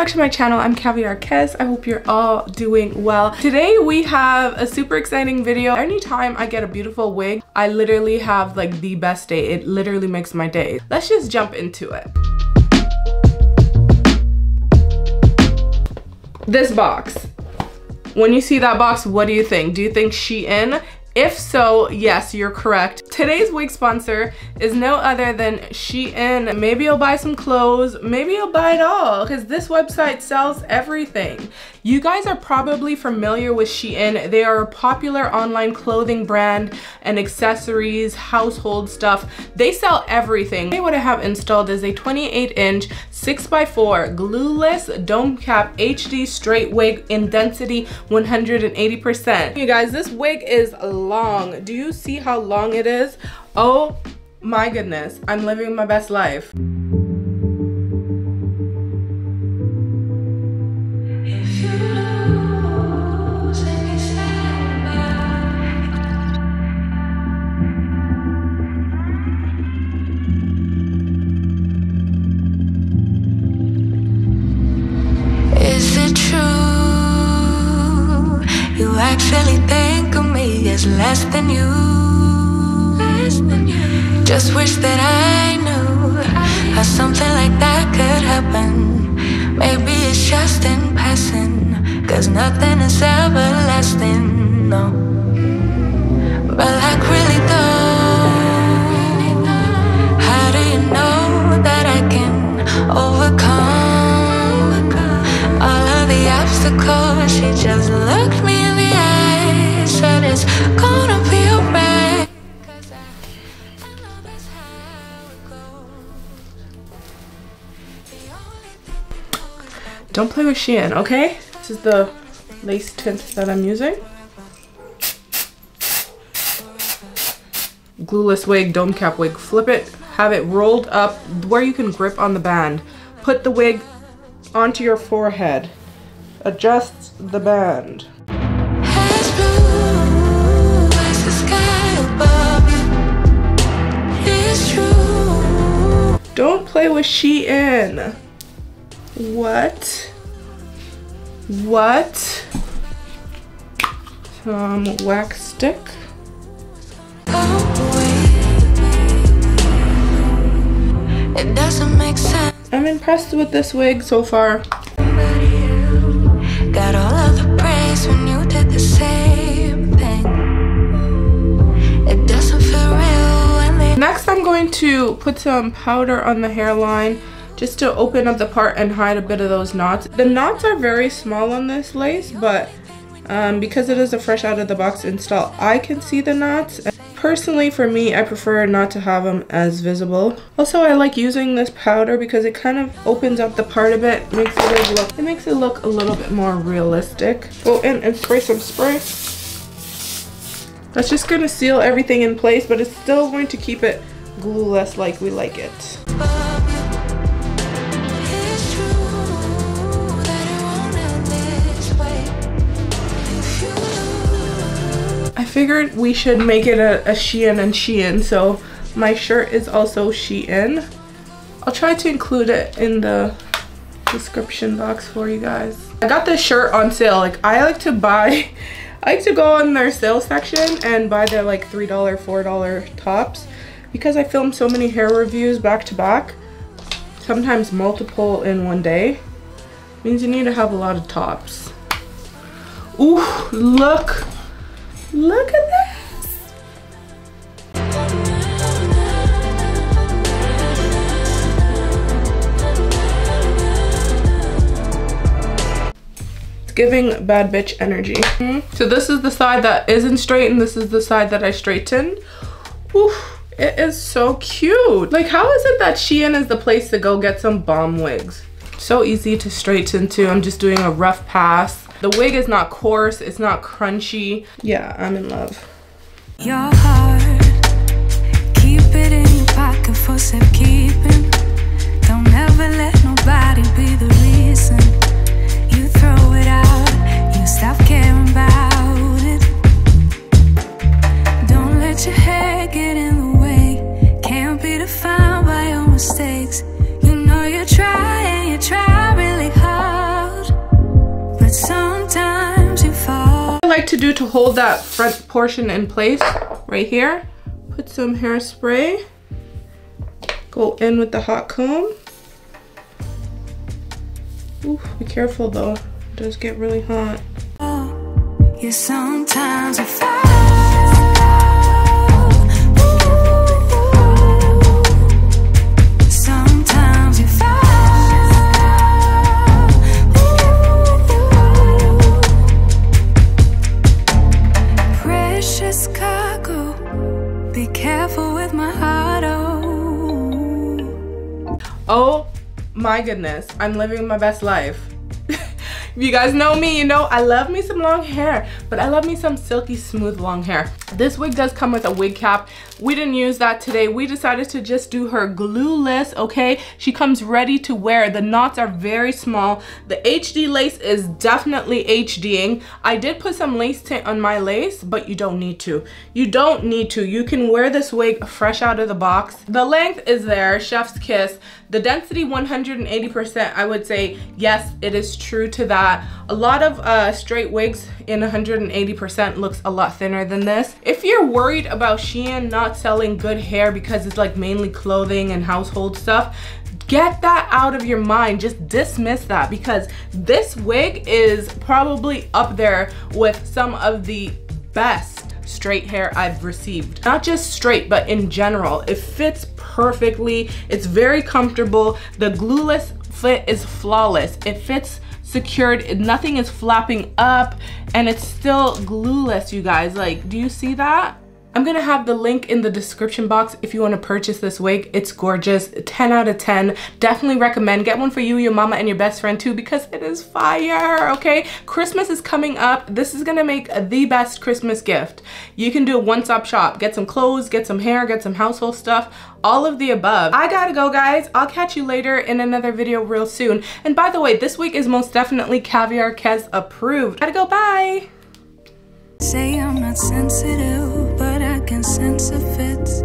back to my channel. I'm Kaviarkezzy. I hope you're all doing well. Today we have a super exciting video. Anytime I get a beautiful wig, I literally have like the best day. It literally makes my day. Let's just jump into it. This box. When you see that box, what do you think? Do you think Shein? If so, yes, you're correct. Today's wig sponsor is no other than Shein. Maybe you'll buy some clothes, maybe you'll buy it all, because this website sells everything. You guys are probably familiar with Shein. They are a popular online clothing brand and accessories, household stuff. They sell everything. What I have installed is a 28-inch 6x4 glueless dome cap HD straight wig in density 180%. You guys, this wig is long. Do you see how long it is? Oh my goodness, I'm living my best life. Is it true you actually think of me as less than you? Just wish that I knew how something like that could happen. Maybe it's just in passing, 'cause nothing is everlasting, no. But like really though, how do you know that I can overcome all of the obstacles? She just looked me in the eye, said it's gonna be alright. Don't play with Shein, okay? This is the lace tint that I'm using. Gluless wig, dome cap wig. Flip it, have it rolled up where you can grip on the band. Put the wig onto your forehead. Adjust the band. As blue as the sky above you, it's true. Don't play with Shein. What? What? Some wax stick. It doesn't make sense. I'm impressed with this wig so far. Got all of the praise when you did the same thing. It doesn't feel real when they... Next, I'm going to put some powder on the hairline just to open up the part and hide a bit of those knots. The knots are very small on this lace, but because it is a fresh out of the box install, I can see the knots. Personally, for me, I prefer not to have them as visible. Also, I like using this powder because it kind of opens up the part a bit, makes it look a little bit more realistic. Go in and spray some spray. That's just gonna seal everything in place, but it's still going to keep it glueless like we like it. I figured we should make it a Shein and Shein, so my shirt is also Shein. I'll try to include it in the description box for you guys. I got this shirt on sale. Like I like to go on their sales section and buy their like $3, $4 tops because I film so many hair reviews back to back, sometimes multiple in one day. It means you need to have a lot of tops. Ooh, look at this. It's giving bad bitch energy. So this is the side that isn't straight and this is the side that I straightened. Ooh, it is so cute. Like, how is it that Shein is the place to go get some bomb wigs? So easy to straighten too. I'm just doing a rough pass. The wig is not coarse, it's not crunchy. Yeah, I'm in love. Your heart, keep it in your pocket for safekeeping. Don't ever let nobody be the reason you throw it out, you stop caring about it. Don't let your hair get in the way, can't be defined by your mistakes. You know you're trying really hard. to hold that front portion in place right here. Put some hairspray. Go in with the hot comb. Ooh, be careful though. It does get really hot. Yeah, sometimes I fall. Sometimes you fall. Precious cargo. Be careful with my heart. Oh my goodness, I'm living my best life. If you guys know me, you know I love me some long hair, but I love me some silky smooth long hair. This wig does come with a wig cap. We didn't use that today. We decided to just do her Gluless, okay? She comes ready to wear. The knots are very small. The HD lace is definitely HDing. I did put some lace tint on my lace, but you don't need to. You don't need to. You can wear this wig fresh out of the box. The length is there, chef's kiss. The density 180%, I would say, yes, it is true to that. A lot of straight wigs in 180% looks a lot thinner than this. If you're worried about Shein not selling good hair because it's like mainly clothing and household stuff, get that out of your mind. Just dismiss that, because this wig is probably up there with some of the best straight hair I've received. Not just straight, but in general. It fits perfectly. It's very comfortable. The Gluless fit is flawless. It fits secured. Nothing is flapping up, and it's still glueless, you guys. Like, do you see that? I'm gonna have the link in the description box if you want to purchase this wig. It's gorgeous. 10 out of 10. Definitely recommend. Get one for you, your mama, and your best friend too, because it is fire, okay? Christmas is coming up. This is gonna make the best Christmas gift. You can do a one-stop shop. Get some clothes, get some hair, get some household stuff, all of the above. I gotta go, guys. I'll catch you later in another video real soon. And by the way, this week is most definitely caviarkezzy approved. Gotta go, bye. Say I'm not sensitive, but I can sense if it's